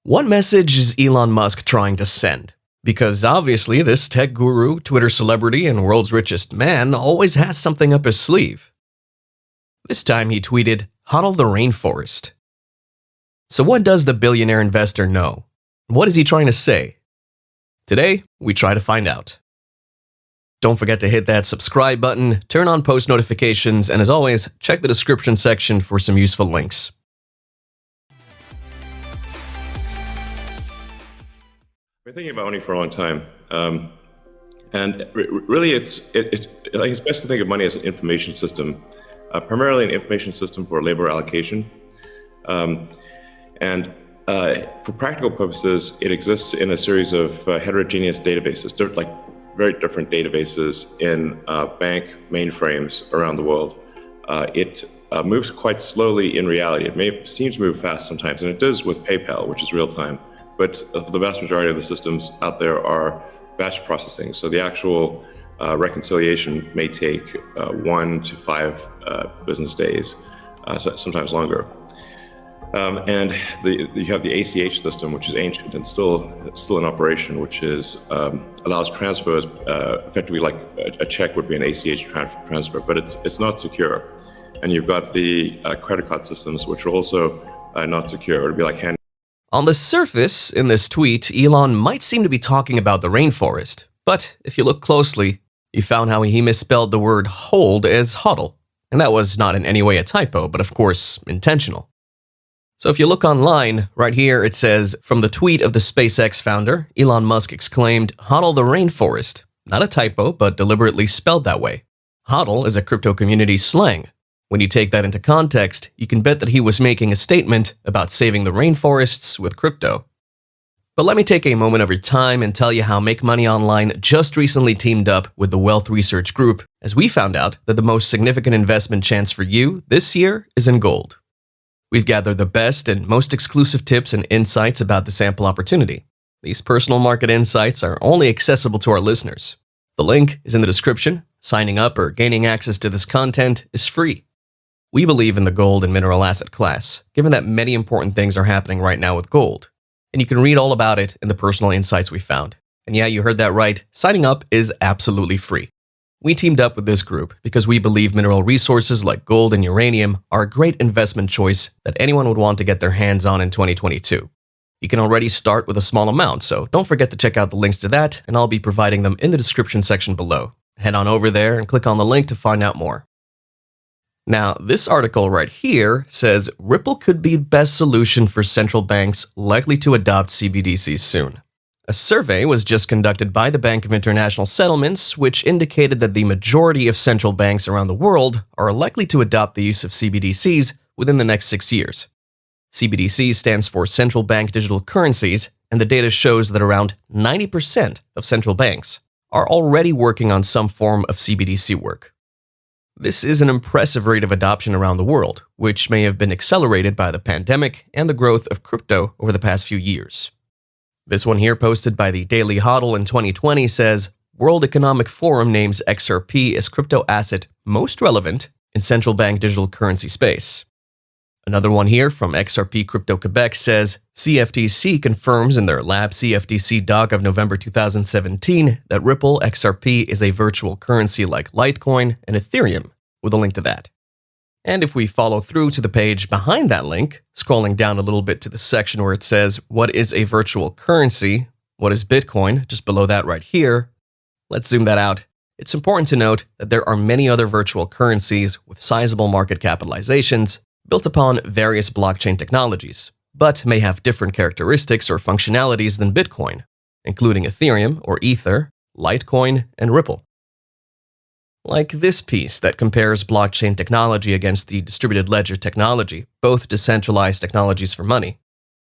What message is Elon Musk trying to send? Because obviously this tech guru, Twitter celebrity, and world's richest man always has something up his sleeve. This time he tweeted, "Hodl the rainforest." So what does the billionaire investor know? What is he trying to say? Today, we try to find out. Don't forget to hit that subscribe button, turn on post notifications, and as always, check the description section for some useful links. I've been thinking about money for a long time, and really, it's best to think of money as an information system, primarily an information system for labor allocation, and for practical purposes, it exists in a series of heterogeneous databases, like very different databases in bank mainframes around the world. It moves quite slowly in reality. It may seem to move fast sometimes, and it does with PayPal, which is real time. But the vast majority of the systems out there are batch processing. So the actual reconciliation may take 1 to 5 business days, sometimes longer. And you have the ACH system, which is ancient and still in operation, which allows transfers effectively like a check would be an ACH transfer, but it's not secure. And you've got the credit card systems, which are also not secure. It would be like hand. On the surface, in this tweet, Elon might seem to be talking about the rainforest, but if you look closely, you found how he misspelled the word hold as hodl, and that was not in any way a typo, but of course, intentional. So if you look online, right here it says, from the tweet of the SpaceX founder, Elon Musk exclaimed, "Hodl the rainforest." Not a typo, but deliberately spelled that way. Hodl is a crypto community slang. When you take that into context, you can bet that he was making a statement about saving the rainforests with crypto. But let me take a moment of your time and tell you how Make Money Online just recently teamed up with the Wealth Research Group, as we found out that the most significant investment chance for you this year is in gold. We've gathered the best and most exclusive tips and insights about the sample opportunity. These personal market insights are only accessible to our listeners. The link is in the description. Signing up or gaining access to this content is free. We believe in the gold and mineral asset class, given that many important things are happening right now with gold. And you can read all about it in the personal insights we found. And yeah, you heard that right, signing up is absolutely free. We teamed up with this group because we believe mineral resources like gold and uranium are a great investment choice that anyone would want to get their hands on in 2022. You can already start with a small amount, so don't forget to check out the links to that, and I'll be providing them in the description section below. Head on over there and click on the link to find out more. Now, this article right here says Ripple could be the best solution for central banks likely to adopt CBDCs soon. A survey was just conducted by the Bank of International Settlements, which indicated that the majority of central banks around the world are likely to adopt the use of CBDCs within the next 6 years. CBDC stands for Central Bank Digital Currencies, and the data shows that around 90% of central banks are already working on some form of CBDC work. This is an impressive rate of adoption around the world, which may have been accelerated by the pandemic and the growth of crypto over the past few years. This one here, posted by the Daily Hodl in 2020, says, World Economic Forum names XRP as crypto asset most relevant in central bank digital currency space. Another one here from XRP Crypto Quebec says, CFTC confirms in their Lab CFTC doc of November 2017 that Ripple XRP is a virtual currency like Litecoin and Ethereum, with a link to that. And if we follow through to the page behind that link, scrolling down a little bit to the section where it says, what is a virtual currency? What is Bitcoin? Just below that right here. Let's zoom that out. It's important to note that there are many other virtual currencies with sizable market capitalizations built upon various blockchain technologies, but may have different characteristics or functionalities than Bitcoin, including Ethereum or Ether, Litecoin, and Ripple. Like this piece that compares blockchain technology against the distributed ledger technology, both decentralized technologies for money.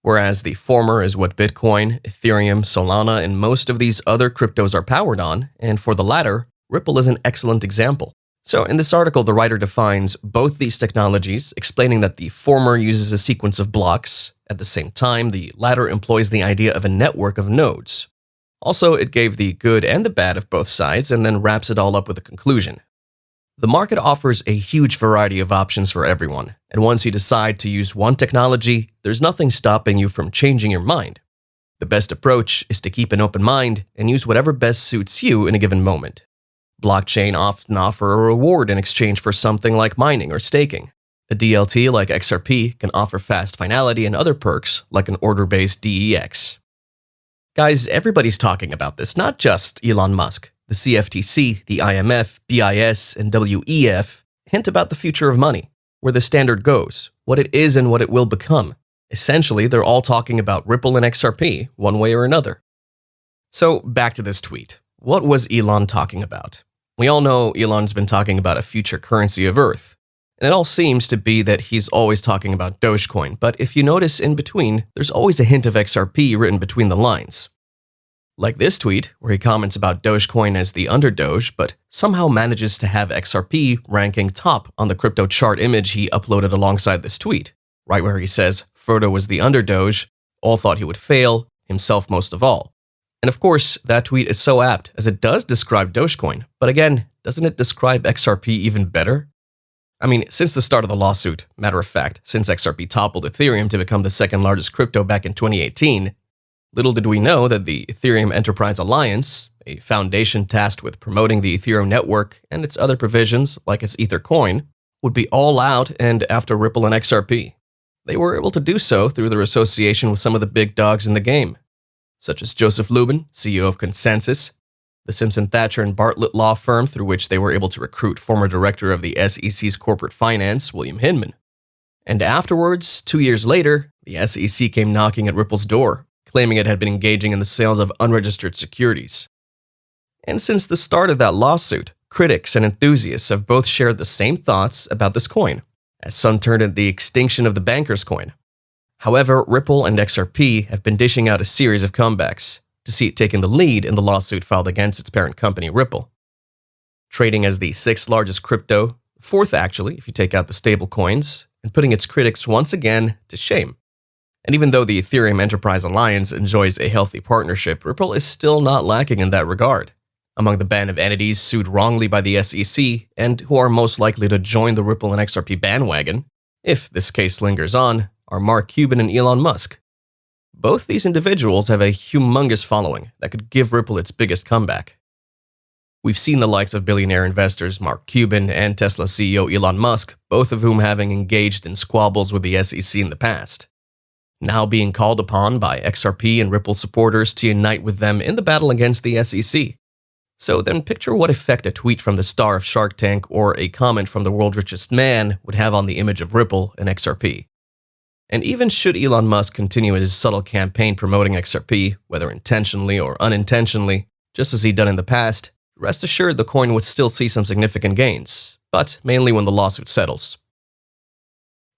Whereas the former is what Bitcoin, Ethereum, Solana, and most of these other cryptos are powered on, and for the latter, Ripple is an excellent example. So in this article, the writer defines both these technologies, explaining that the former uses a sequence of blocks. At the same time, the latter employs the idea of a network of nodes. Also, it gave the good and the bad of both sides and then wraps it all up with a conclusion. The market offers a huge variety of options for everyone, and once you decide to use one technology, there's nothing stopping you from changing your mind. The best approach is to keep an open mind and use whatever best suits you in a given moment. Blockchain often offer a reward in exchange for something like mining or staking. A DLT like XRP can offer fast finality and other perks like an order-based DEX. Guys, everybody's talking about this, not just Elon Musk. The CFTC, the IMF, BIS, and WEF hint about the future of money, where the standard goes, what it is and what it will become. Essentially, they're all talking about Ripple and XRP, one way or another. So, back to this tweet. What was Elon talking about? We all know Elon's been talking about a future currency of Earth, and it all seems to be that he's always talking about Dogecoin, but if you notice in between, there's always a hint of XRP written between the lines. Like this tweet, where he comments about Dogecoin as the underdoge, but somehow manages to have XRP ranking top on the crypto chart image he uploaded alongside this tweet, right where he says Frodo was the underdoge, all thought he would fail, himself most of all. And of course, that tweet is so apt, as it does describe Dogecoin, but again, doesn't it describe XRP even better? I mean, since the start of the lawsuit, matter of fact, since XRP toppled Ethereum to become the second largest crypto back in 2018, little did we know that the Ethereum Enterprise Alliance, a foundation tasked with promoting the Ethereum network and its other provisions, like its Ether coin, would be all out and after Ripple and XRP. They were able to do so through their association with some of the big dogs in the game, such as Joseph Lubin, CEO of Consensus, the Simpson Thacher and Bartlett law firm through which they were able to recruit former director of the SEC's corporate finance, William Hinman. And afterwards, 2 years later, the SEC came knocking at Ripple's door, claiming it had been engaging in the sales of unregistered securities. And since the start of that lawsuit, critics and enthusiasts have both shared the same thoughts about this coin, as some termed it the extinction of the banker's coin. However, Ripple and XRP have been dishing out a series of comebacks, to see it taking the lead in the lawsuit filed against its parent company, Ripple. Trading as the sixth largest crypto, fourth actually if you take out the stable coins, and putting its critics once again to shame. And even though the Ethereum Enterprise Alliance enjoys a healthy partnership, Ripple is still not lacking in that regard. Among the band of entities sued wrongly by the SEC and who are most likely to join the Ripple and XRP bandwagon, if this case lingers on, are Mark Cuban and Elon Musk. Both these individuals have a humongous following that could give Ripple its biggest comeback. We've seen the likes of billionaire investors Mark Cuban and Tesla CEO Elon Musk, both of whom having engaged in squabbles with the SEC in the past, now being called upon by XRP and Ripple supporters to unite with them in the battle against the SEC. So then picture what effect a tweet from the star of Shark Tank or a comment from the world's richest man would have on the image of Ripple and XRP. And even should Elon Musk continue his subtle campaign promoting XRP, whether intentionally or unintentionally, just as he'd done in the past, rest assured the coin would still see some significant gains, but mainly when the lawsuit settles.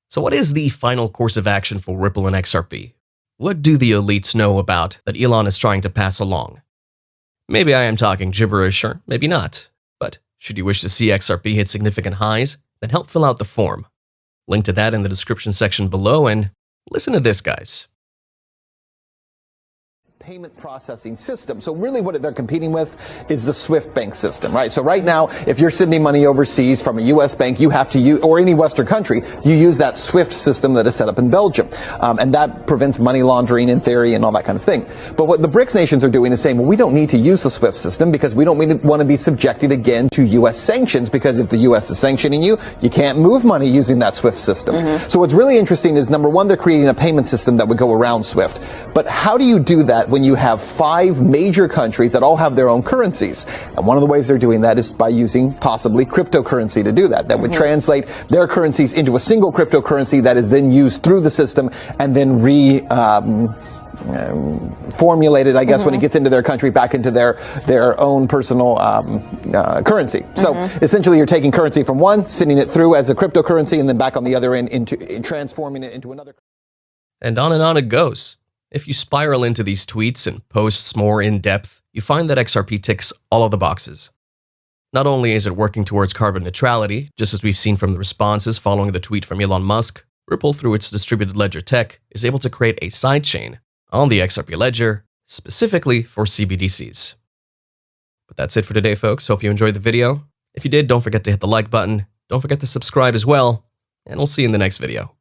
So what is the final course of action for Ripple and XRP? What do the elites know about that Elon is trying to pass along? Maybe I am talking gibberish, or maybe not, but should you wish to see XRP hit significant highs, then help fill out the form. Link to that in the description section below, and listen to this, guys. Payment processing system. So really what they're competing with is the SWIFT bank system, right? So right now, if you're sending money overseas from a U.S. bank, you have to use, or any Western country, you use that SWIFT system that is set up in Belgium. And that prevents money laundering in theory and all that kind of thing. But what the BRICS nations are doing is saying, well, we don't need to use the SWIFT system because we don't want to be subjected again to U.S. sanctions, because if the U.S. is sanctioning you, you can't move money using that SWIFT system. Mm-hmm. So what's really interesting is, number one, they're creating a payment system that would go around SWIFT. But how do you do that when you have 5 major countries that all have their own currencies? And one of the ways they're doing that is by using possibly cryptocurrency to do that. That would translate their currencies into a single cryptocurrency that is then used through the system and then formulated, I guess, when it gets into their country, back into their own personal currency. So essentially, you're taking currency from one, sending it through as a cryptocurrency, and then back on the other end into transforming it into another. And on it goes. If you spiral into these tweets and posts more in depth, you find that XRP ticks all of the boxes. Not only is it working towards carbon neutrality, just as we've seen from the responses following the tweet from Elon Musk, Ripple, through its distributed ledger tech, is able to create a sidechain on the XRP ledger, specifically for CBDCs. But that's it for today, folks. Hope you enjoyed the video. If you did, don't forget to hit the like button. Don't forget to subscribe as well, and we'll see you in the next video.